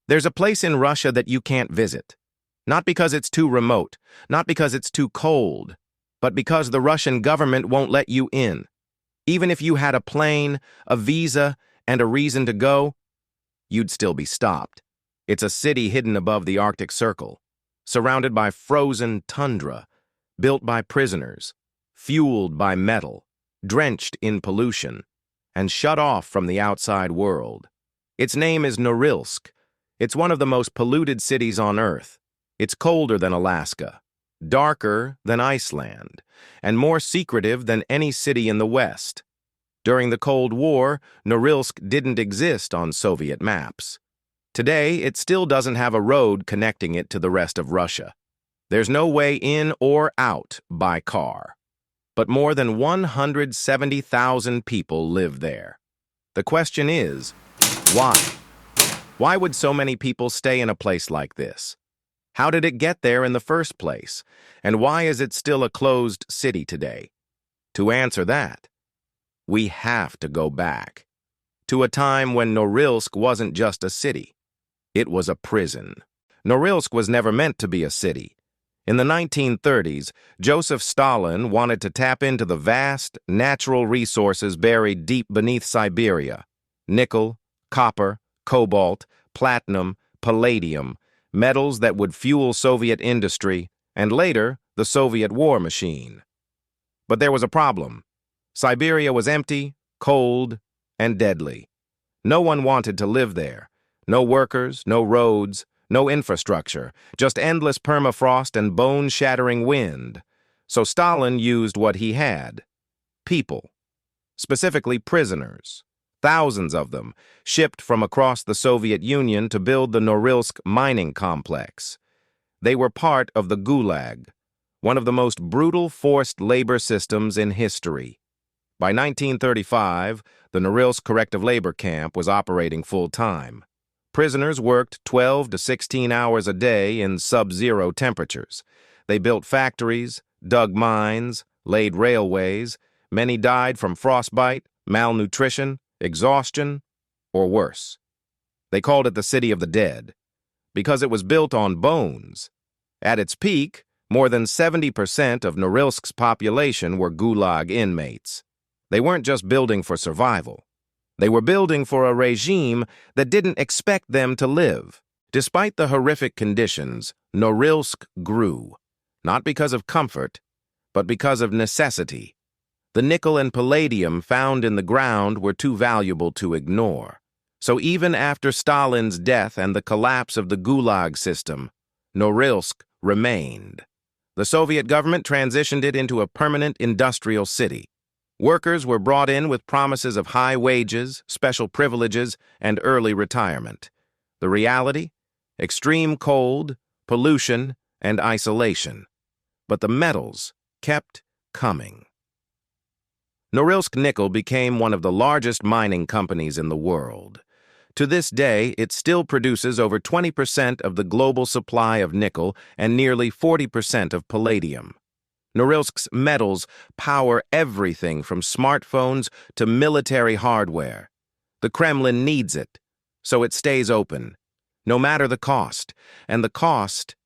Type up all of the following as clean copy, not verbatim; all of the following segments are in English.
There's a place in Russia that you can't visit. Not because it's too remote, not because it's too cold, but because the Russian government won't let you in. Even if you had a plane, a visa, and a reason to go, you'd still be stopped. It's a city hidden above the Arctic Circle, surrounded by frozen tundra, built by prisoners, fueled by metal, drenched in pollution, and shut off from the outside world. Its name is Norilsk. It's one of the most polluted cities on Earth. It's colder than Alaska, darker than Iceland, and more secretive than any city in the West. During the Cold War, Norilsk didn't exist on Soviet maps. Today, it still doesn't have a road connecting it to the rest of Russia. There's no way in or out by car. But more than 170,000 people live there. The question is, why? Why would so many people stay in a place like this? How did it get there in the first place? And why is it still a closed city today? To answer that, we have to go back to a time when Norilsk wasn't just a city. It was a prison. Norilsk was never meant to be a city. In the 1930s, Joseph Stalin wanted to tap into the vast natural resources buried deep beneath Siberia: nickel, copper, cobalt, platinum, palladium, metals that would fuel Soviet industry and later the Soviet war machine. But there was a problem. Siberia was empty, cold, and deadly. No one wanted to live there. No workers, no roads, no infrastructure, just endless permafrost and bone-shattering wind. So Stalin used what he had: people, specifically prisoners. Thousands of them, shipped from across the Soviet Union to build the Norilsk mining complex. They were part of the Gulag, one of the most brutal forced labor systems in history. By 1935, the Norilsk corrective labor camp was operating full-time. Prisoners worked 12 to 16 hours a day in sub-zero temperatures. They built factories, dug mines, laid railways. Many died from frostbite, malnutrition, exhaustion, or worse. They called it the City of the Dead, because it was built on bones. At its peak, more than 70% of Norilsk's population were Gulag inmates. They weren't just building for survival. They were building for a regime that didn't expect them to live. Despite the horrific conditions, Norilsk grew, not because of comfort, but because of necessity. The nickel and palladium found in the ground were too valuable to ignore. So even after Stalin's death and the collapse of the Gulag system, Norilsk remained. The Soviet government transitioned it into a permanent industrial city. Workers were brought in with promises of high wages, special privileges, and early retirement. The reality? Extreme cold, pollution, and isolation. But the metals kept coming. Norilsk Nickel became one of the largest mining companies in the world. To this day, it still produces over 20% of the global supply of nickel and nearly 40% of palladium. Norilsk's metals power everything from smartphones to military hardware. The Kremlin needs it, so it stays open, no matter the cost, and the cost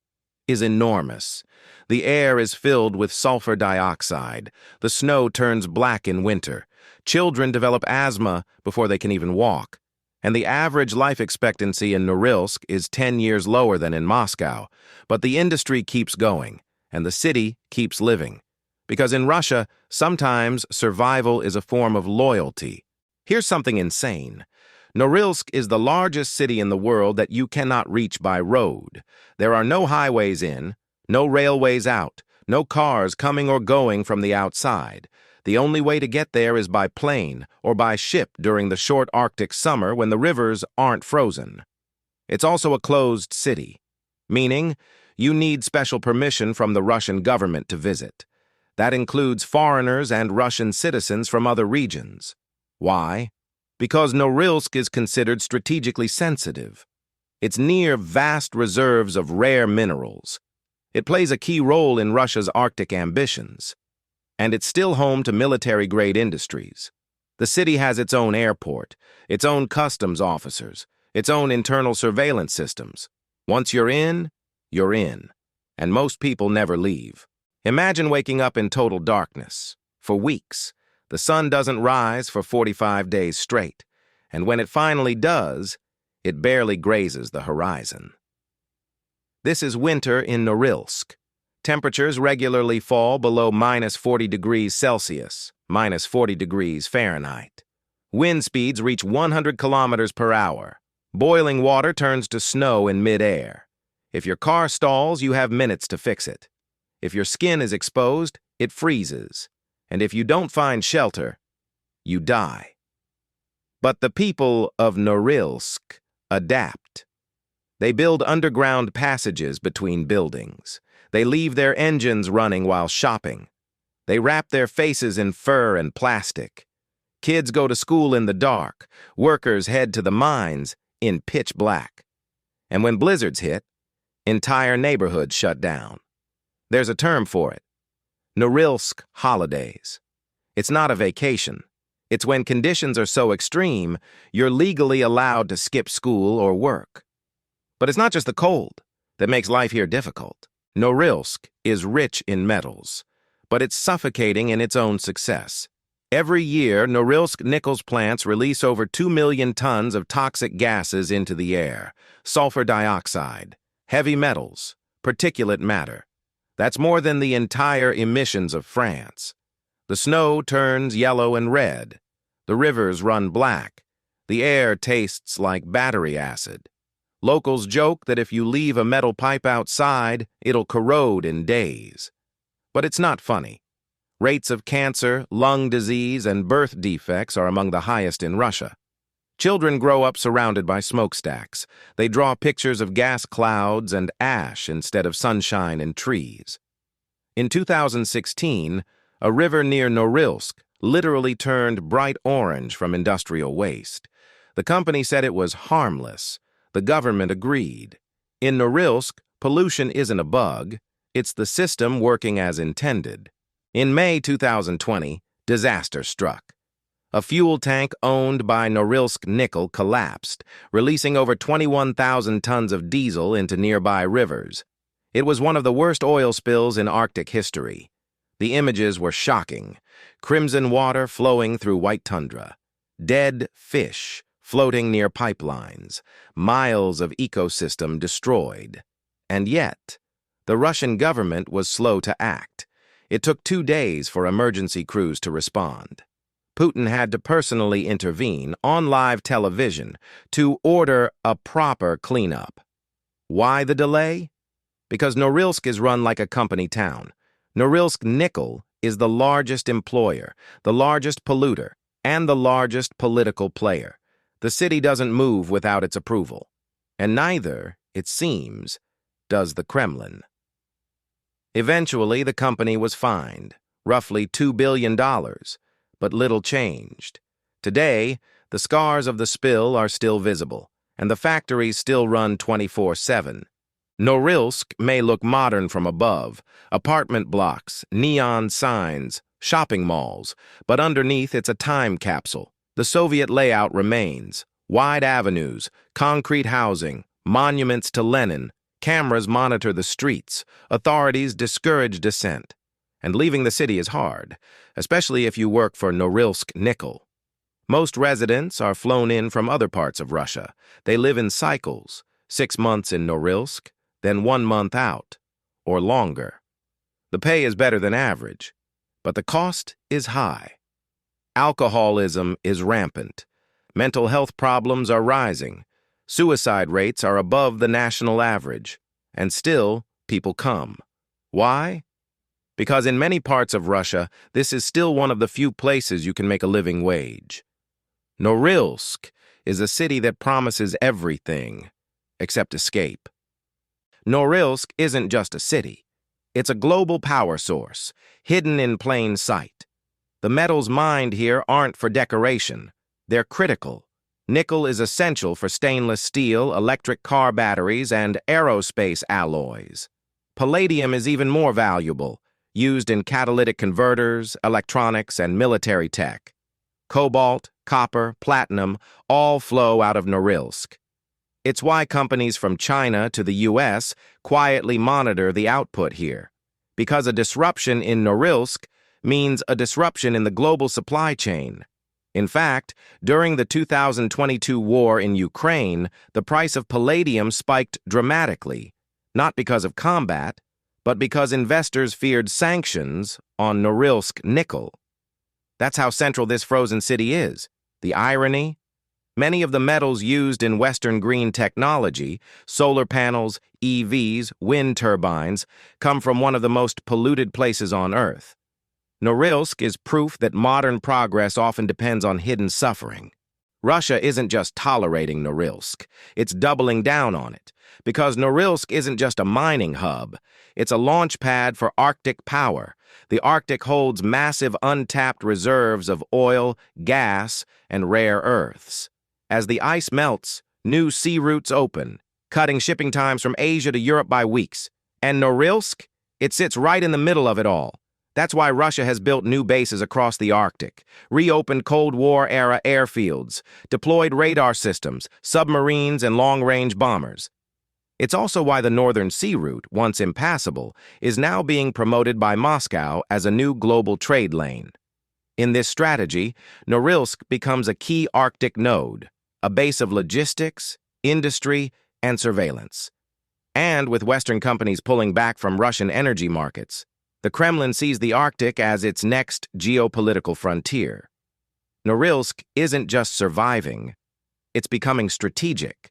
is enormous. The air is filled with sulfur dioxide. The snow turns black in winter. Children develop asthma before they can even walk. And the average life expectancy in Norilsk is 10 years lower than in Moscow. But the industry keeps going, and the city keeps living. Because in Russia, sometimes survival is a form of loyalty. Here's something insane. Norilsk is the largest city in the world that you cannot reach by road. There are no highways in, no railways out, no cars coming or going from the outside. The only way to get there is by plane or by ship during the short Arctic summer when the rivers aren't frozen. It's also a closed city, meaning you need special permission from the Russian government to visit. That includes foreigners and Russian citizens from other regions. Why? Because Norilsk is considered strategically sensitive. It's near vast reserves of rare minerals. It plays a key role in Russia's Arctic ambitions. And it's still home to military-grade industries. The city has its own airport, its own customs officers, its own internal surveillance systems. Once you're in, you're in. And most people never leave. Imagine waking up in total darkness. For weeks, the sun doesn't rise for 45 days straight. And when it finally does, it barely grazes the horizon. This is winter in Norilsk. Temperatures regularly fall below -40 degrees Celsius, -40 degrees Fahrenheit. Wind speeds reach 100 kilometers per hour. Boiling water turns to snow in midair. If your car stalls, you have minutes to fix it. If your skin is exposed, it freezes. And if you don't find shelter, you die. But the people of Norilsk adapt. They build underground passages between buildings. They leave their engines running while shopping. They wrap their faces in fur and plastic. Kids go to school in the dark. Workers head to the mines in pitch black. And when blizzards hit, entire neighborhoods shut down. There's a term for it. Norilsk holidays. It's not a vacation. It's when conditions are so extreme, you're legally allowed to skip school or work. But it's not just the cold that makes life here difficult. Norilsk is rich in metals, but it's suffocating in its own success. Every year, Norilsk nickel's plants release over 2 million tons of toxic gases into the air: sulfur dioxide, heavy metals, particulate matter. That's more than the entire emissions of France. The snow turns yellow and red. The rivers run black. The air tastes like battery acid. Locals joke that if you leave a metal pipe outside, it'll corrode in days. But it's not funny. Rates of cancer, lung disease, and birth defects are among the highest in Russia. Children grow up surrounded by smokestacks. They draw pictures of gas clouds and ash instead of sunshine and trees. In 2016, a river near Norilsk literally turned bright orange from industrial waste. The company said it was harmless. The government agreed. In Norilsk, pollution isn't a bug. It's the system working as intended. In May 2020, disaster struck. A fuel tank owned by Norilsk Nickel collapsed, releasing over 21,000 tons of diesel into nearby rivers. It was one of the worst oil spills in Arctic history. The images were shocking. Crimson water flowing through white tundra. Dead fish floating near pipelines. Miles of ecosystem destroyed. And yet, the Russian government was slow to act. It took 2 days for emergency crews to respond. Putin had to personally intervene on live television to order a proper cleanup. Why the delay? Because Norilsk is run like a company town. Norilsk Nickel is the largest employer, the largest polluter, and the largest political player. The city doesn't move without its approval. And neither, it seems, does the Kremlin. Eventually, the company was fined, roughly $2 billion, but little changed. Today, the scars of the spill are still visible, and the factories still run 24/7. Norilsk may look modern from above, apartment blocks, neon signs, shopping malls, but underneath it's a time capsule. The Soviet layout remains: wide avenues, concrete housing, monuments to Lenin. Cameras monitor the streets. Authorities discourage dissent. And leaving the city is hard, especially if you work for Norilsk Nickel. Most residents are flown in from other parts of Russia. They live in cycles, 6 months in Norilsk, then 1 month out, or longer. The pay is better than average, but the cost is high. Alcoholism is rampant. Mental health problems are rising. Suicide rates are above the national average, and still, people come. Why? Because in many parts of Russia, this is still one of the few places you can make a living wage. Norilsk is a city that promises everything except escape. Norilsk isn't just a city. It's a global power source, hidden in plain sight. The metals mined here aren't for decoration. They're critical. Nickel is essential for stainless steel, electric car batteries, and aerospace alloys. Palladium is even more valuable, used in catalytic converters, electronics, and military tech. Cobalt, copper, platinum all flow out of Norilsk. It's why companies from China to the US quietly monitor the output here. Because a disruption in Norilsk means a disruption in the global supply chain. In fact, during the 2022 war in Ukraine, the price of palladium spiked dramatically, not because of combat, but because investors feared sanctions on Norilsk nickel. That's how central this frozen city is. The irony? Many of the metals used in Western green technology, solar panels, EVs, wind turbines, come from one of the most polluted places on Earth. Norilsk is proof that modern progress often depends on hidden suffering. Russia isn't just tolerating Norilsk, it's doubling down on it. Because Norilsk isn't just a mining hub, it's a launch pad for Arctic power. The Arctic holds massive untapped reserves of oil, gas, and rare earths. As the ice melts, new sea routes open, cutting shipping times from Asia to Europe by weeks. And Norilsk? It sits right in the middle of it all. That's why Russia has built new bases across the Arctic, reopened Cold War-era airfields, deployed radar systems, submarines, and long-range bombers. It's also why the Northern Sea Route, once impassable, is now being promoted by Moscow as a new global trade lane. In this strategy, Norilsk becomes a key Arctic node, a base of logistics, industry, and surveillance. And with Western companies pulling back from Russian energy markets, the Kremlin sees the Arctic as its next geopolitical frontier. Norilsk isn't just surviving, it's becoming strategic.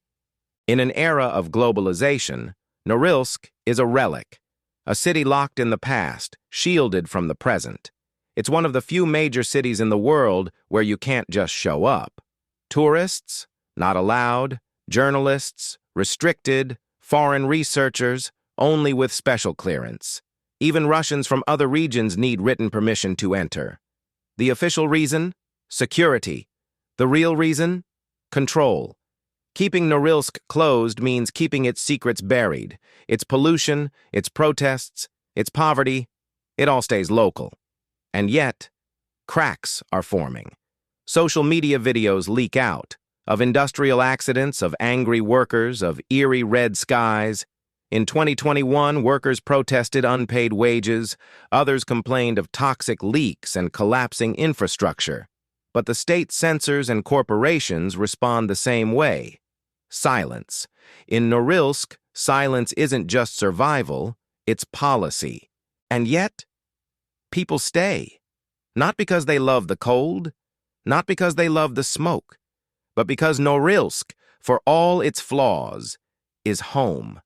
In an era of globalization, Norilsk is a relic, a city locked in the past, shielded from the present. It's one of the few major cities in the world where you can't just show up. Tourists, not allowed, journalists, restricted, foreign researchers, only with special clearance. Even Russians from other regions need written permission to enter. The official reason? Security. The real reason? Control. Keeping Norilsk closed means keeping its secrets buried. Its pollution, its protests, its poverty, it all stays local. And yet, cracks are forming. Social media videos leak out of industrial accidents, of angry workers, of eerie red skies. In 2021, workers protested unpaid wages, others complained of toxic leaks and collapsing infrastructure. But the state censors and corporations respond the same way. Silence. In Norilsk, silence isn't just survival, it's policy. And yet, people stay. Not because they love the cold, not because they love the smoke, but because Norilsk, for all its flaws, is home.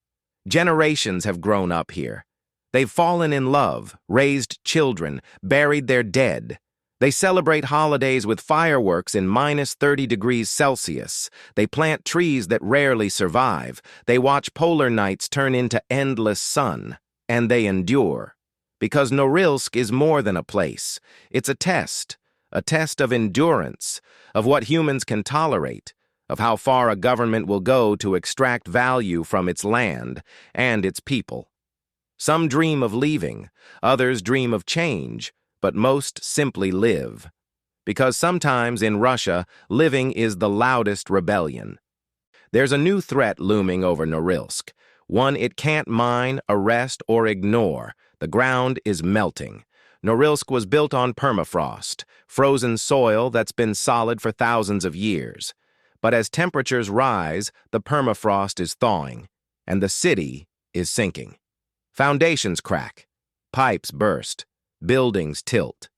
Generations have grown up here. They've fallen in love, raised children, buried their dead. They celebrate holidays with fireworks in -30 degrees Celsius. They plant trees that rarely survive. They watch polar nights turn into endless sun. And they endure. Because Norilsk is more than a place. It's a test of endurance, of what humans can tolerate, of how far a government will go to extract value from its land and its people. Some dream of leaving, others dream of change, but most simply live. Because sometimes in Russia, living is the loudest rebellion. There's a new threat looming over Norilsk, one it can't mine, arrest, or ignore. The ground is melting. Norilsk was built on permafrost, frozen soil that's been solid for thousands of years. But as temperatures rise, the permafrost is thawing, and the city is sinking. Foundations crack, pipes burst, buildings tilt.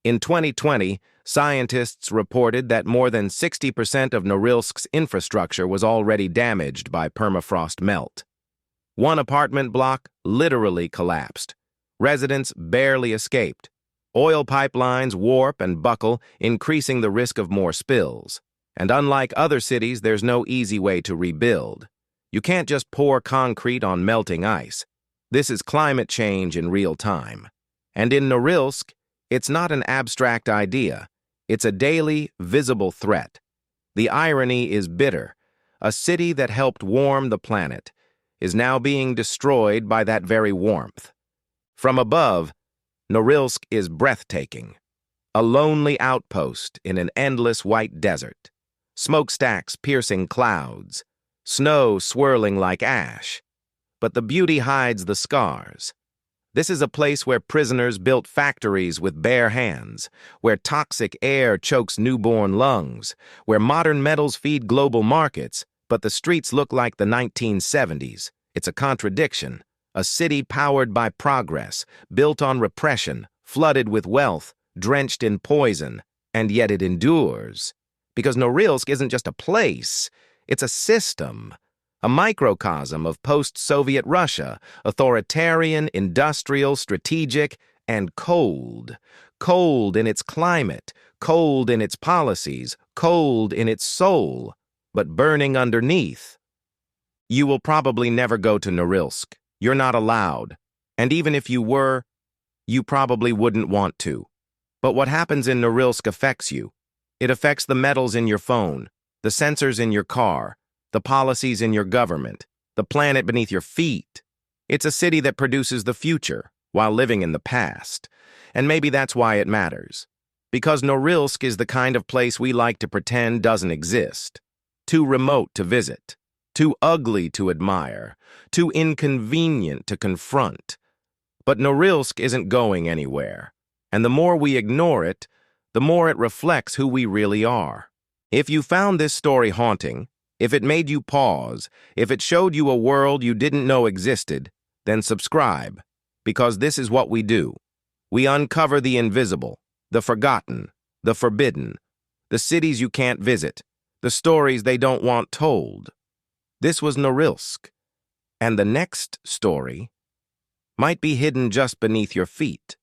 In 2020, scientists reported that more than 60% of Norilsk's infrastructure was already damaged by permafrost melt. One apartment block literally collapsed. Residents barely escaped. Oil pipelines warp and buckle, increasing the risk of more spills. And unlike other cities, there's no easy way to rebuild. You can't just pour concrete on melting ice. This is climate change in real time. And in Norilsk, it's not an abstract idea. It's a daily, visible threat. The irony is bitter. A city that helped warm the planet is now being destroyed by that very warmth. From above, Norilsk is breathtaking. A lonely outpost in an endless white desert. Smokestacks piercing clouds. snow swirling like ash. But the beauty hides the scars. This is a place where prisoners built factories with bare hands, where toxic air chokes newborn lungs, where modern metals feed global markets, but the streets look like the 1970s. It's a contradiction. A city powered by progress, built on repression, flooded with wealth, drenched in poison, and yet it endures. Because Norilsk isn't just a place, it's a system. A microcosm of post-Soviet Russia, authoritarian, industrial, strategic, and cold. Cold in its climate, cold in its policies, cold in its soul, but burning underneath. You will probably never go to Norilsk. You're not allowed. And even if you were, you probably wouldn't want to. But what happens in Norilsk affects you. It affects the metals in your phone, the sensors in your car, the policies in your government, the planet beneath your feet. It's a city that produces the future while living in the past. And maybe that's why it matters. Because Norilsk is the kind of place we like to pretend doesn't exist. Too remote to visit. Too ugly to admire. Too inconvenient to confront. But Norilsk isn't going anywhere. And the more we ignore it, the more it reflects who we really are. If you found this story haunting, if it made you pause, if it showed you a world you didn't know existed, then subscribe, because this is what we do. We uncover the invisible, the forgotten, the forbidden, the cities you can't visit, the stories they don't want told. This was Norilsk, and the next story might be hidden just beneath your feet.